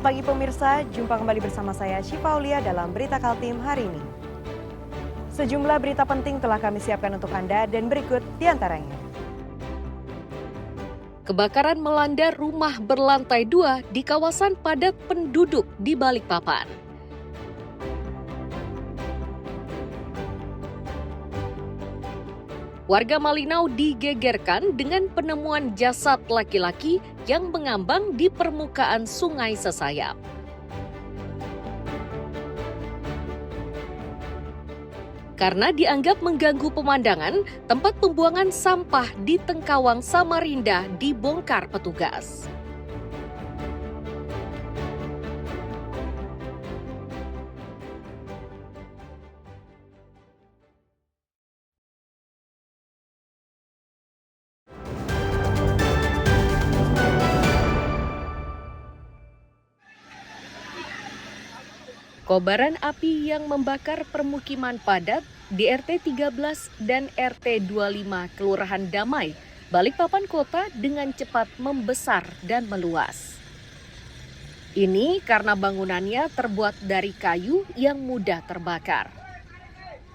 Selamat pagi pemirsa, jumpa kembali bersama saya Syifa Aulia dalam Berita Kaltim hari ini. Sejumlah berita penting telah kami siapkan untuk Anda dan berikut diantaranya. Kebakaran melanda rumah berlantai 2 di kawasan padat penduduk di Balikpapan. Warga Malinau digegerkan dengan penemuan jasad laki-laki yang mengambang di permukaan Sungai Sesayap. Karena dianggap mengganggu pemandangan, tempat pembuangan sampah di Tengkawang Samarinda dibongkar petugas. Kobaran api yang membakar permukiman padat di RT 13 dan RT 25 Kelurahan Damai, Balikpapan Kota dengan cepat membesar dan meluas. Ini karena bangunannya terbuat dari kayu yang mudah terbakar.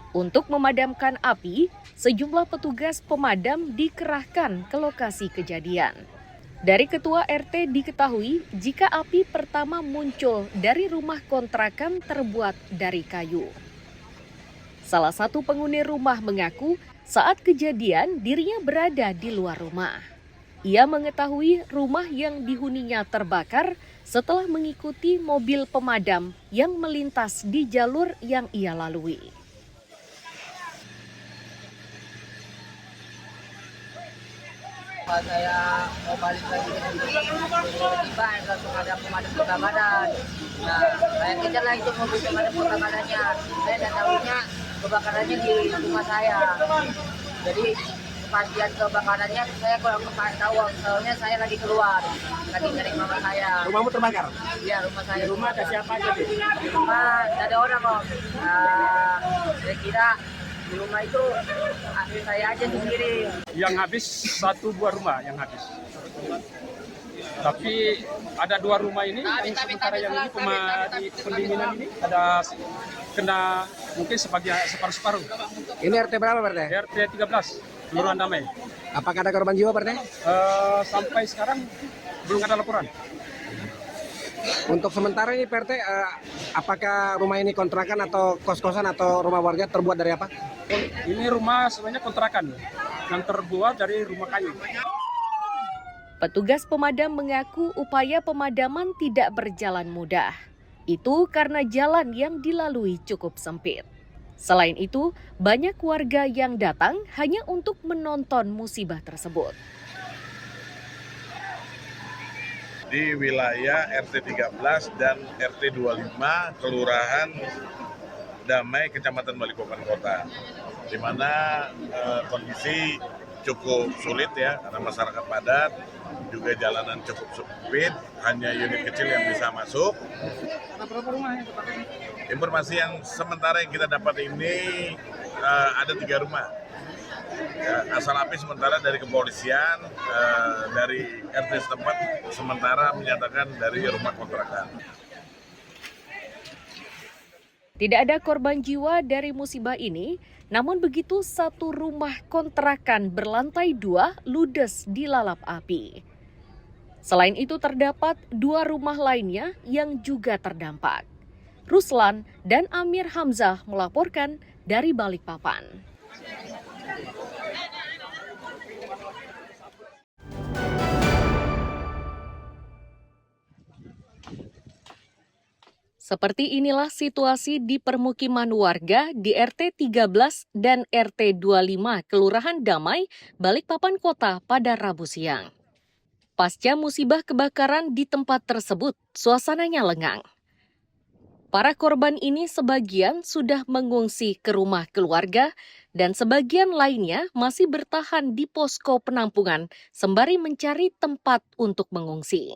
Untuk memadamkan api, sejumlah petugas pemadam dikerahkan ke lokasi kejadian. Dari Ketua RT diketahui jika api pertama muncul dari rumah kontrakan terbuat dari kayu. Salah satu penghuni rumah mengaku saat kejadian dirinya berada di luar rumah. Ia mengetahui rumah yang dihuninya terbakar setelah mengikuti mobil pemadam yang melintas di jalur yang ia lalui. Pas saya mau balik lagi ke sini, tiba-tiba langsung ada pemadam kebakaran. Nah, saya kejar lah itu mobil pemadam kebakarannya. Saya dan tahunya kebakarannya di rumah saya. Jadi pas lihat kebakarannya saya kurang tahu, soalnya saya lagi keluar, lagi cari mama saya. Rumahmu terbakar? Iya, rumah saya. Di rumah ada siapa aja? Di rumah ada orang kok. Nah, saya kira di rumah itu saya aja sendiri. Yang habis 1 buah rumah yang habis. Tapi ada 2 rumah ini, yang sementara yang ini di pendinginan ini ada kena mungkin separuh-separuh. Ini RT berapa, Pak RT? RT 13, Kelurahan Damai. Apakah ada korban jiwa, Pak RT? Sampai sekarang belum ada laporan. Untuk sementara ini, Pak RT, apakah rumah ini kontrakan atau kos-kosan atau rumah warga terbuat dari apa? Ini rumah sebenarnya kontrakan yang terbuat dari rumah kayu. Petugas pemadam mengaku upaya pemadaman tidak berjalan mudah. Itu karena jalan yang dilalui cukup sempit. Selain itu, banyak warga yang datang hanya untuk menonton musibah tersebut. Di wilayah RT 13 dan RT 25 Kelurahan Damai, Kecamatan Balikpapan Kota, di mana kondisi cukup sulit ya, karena masyarakat padat, juga jalanan cukup sempit, hanya unit kecil yang bisa masuk. Informasi yang sementara yang kita dapat ini ada 3 rumah. Ya, asal api sementara dari kepolisian, dari RT setempat sementara menyatakan dari rumah kontrakan. Tidak ada korban jiwa dari musibah ini, namun begitu satu rumah kontrakan berlantai 2 ludes dilalap api. Selain itu terdapat 2 rumah lainnya yang juga terdampak. Ruslan dan Amir Hamzah melaporkan dari Balikpapan. Seperti inilah situasi di permukiman warga di RT 13 dan RT 25 Kelurahan Damai, Balikpapan Kota pada Rabu siang. Pasca musibah kebakaran di tempat tersebut, suasananya lengang. Para korban ini sebagian sudah mengungsi ke rumah keluarga dan sebagian lainnya masih bertahan di posko penampungan sembari mencari tempat untuk mengungsi.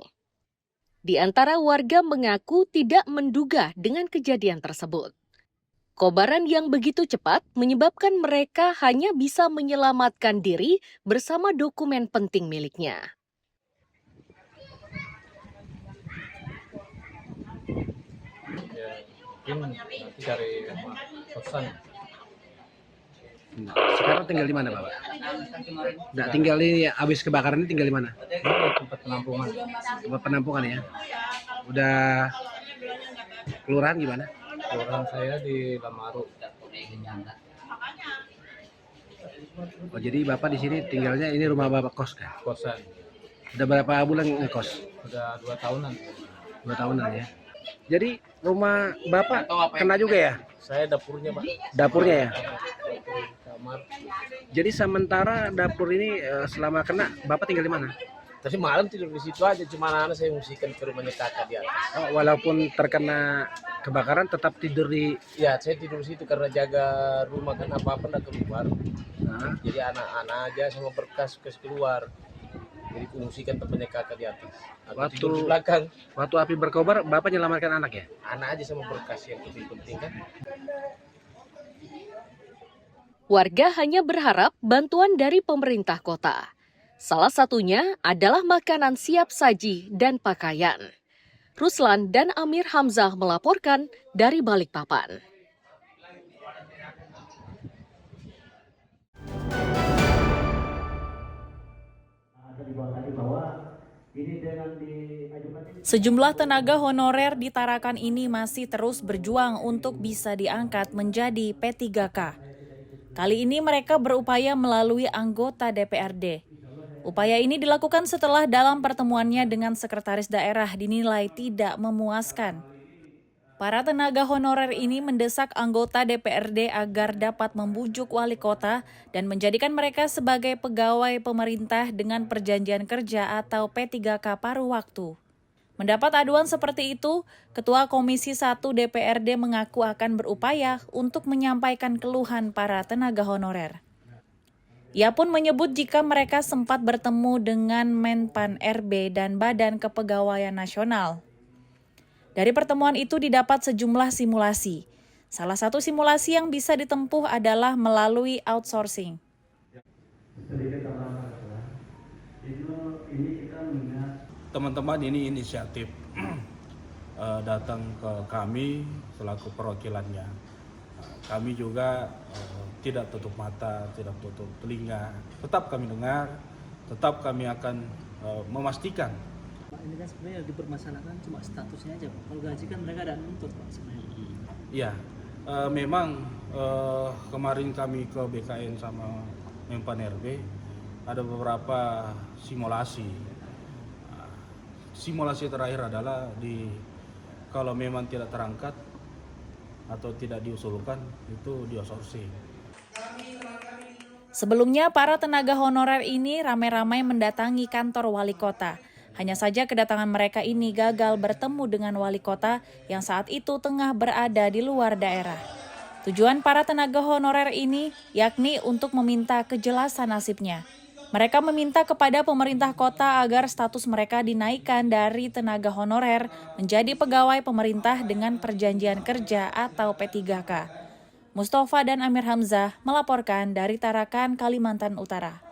Di antara warga mengaku tidak menduga dengan kejadian tersebut. Kobaran yang begitu cepat menyebabkan mereka hanya bisa menyelamatkan diri bersama dokumen penting miliknya. mungkin nanti dari rumah kosan. Sekarang tinggal di mana Bapak? Nggak tinggal ini, habis kebakaran ini tinggal di mana? Ini tempat penampungan. Tempat penampungan ya. Udah kelurahan gimana? Kelurahan saya di Lamaru. Oh jadi Bapak di sini tinggalnya ini rumah Bapak kos kan? Kosan. Udah berapa bulan ngekos? Udah 2 tahunan. 2 tahunan ya. Jadi rumah Bapak kena juga ya? Saya dapurnya, Pak. Dapurnya ya? Kamar. Jadi sementara dapur ini selama kena Bapak tinggal di mana? Tadi malam tidur di situ aja, cuma anak saya musikan ke rumahnya kakak di atas. Oh, walaupun terkena kebakaran tetap tidur di. Ya, saya tidur di situ karena jaga rumah kan apa-apa nggak keluar. Nah, Jadi anak-anak aja sama berkas keluar. Jadi fungsikan tempatnya kakak di atas. Aku tidur di belakang. waktu api berkobar Bapak menyelamatkan anak ya? Anak aja sama berkas yang lebih penting kan. Warga hanya berharap bantuan dari pemerintah kota. Salah satunya adalah makanan siap saji dan pakaian. Ruslan dan Amir Hamzah melaporkan dari Balikpapan. Sejumlah tenaga honorer di Tarakan ini masih terus berjuang untuk bisa diangkat menjadi P3K. Kali ini mereka berupaya melalui anggota DPRD. Upaya ini dilakukan setelah dalam pertemuannya dengan sekretaris daerah dinilai tidak memuaskan. Para tenaga honorer ini mendesak anggota DPRD agar dapat membujuk wali kota dan menjadikan mereka sebagai pegawai pemerintah dengan perjanjian kerja atau P3K paruh waktu. Mendapat aduan seperti itu, Ketua Komisi 1 DPRD mengaku akan berupaya untuk menyampaikan keluhan para tenaga honorer. Ia pun menyebut jika mereka sempat bertemu dengan Menpan RB dan Badan Kepegawaian Nasional. Dari pertemuan itu didapat sejumlah simulasi. Salah satu simulasi yang bisa ditempuh adalah melalui outsourcing. Teman-teman ini inisiatif datang ke kami selaku perwakilannya. Kami juga tidak tutup mata, tidak tutup telinga. Tetap kami dengar, tetap kami akan memastikan. Ini kan sebenarnya dipermasalahkan cuma statusnya aja, Pak. Kalau gaji kan mereka ada nuntut, Pak, sebenarnya. Iya, memang kemarin kami ke BKN sama Menpan RB ada beberapa simulasi. Simulasi terakhir adalah kalau memang tidak terangkat atau tidak diusulkan itu di outsourcing. Sebelumnya, para tenaga honorer ini ramai-ramai mendatangi kantor wali kota. Hanya saja kedatangan mereka ini gagal bertemu dengan wali kota yang saat itu tengah berada di luar daerah. Tujuan para tenaga honorer ini yakni untuk meminta kejelasan nasibnya. Mereka meminta kepada pemerintah kota agar status mereka dinaikkan dari tenaga honorer menjadi pegawai pemerintah dengan perjanjian kerja atau P3K. Mustafa dan Amir Hamzah melaporkan dari Tarakan, Kalimantan Utara.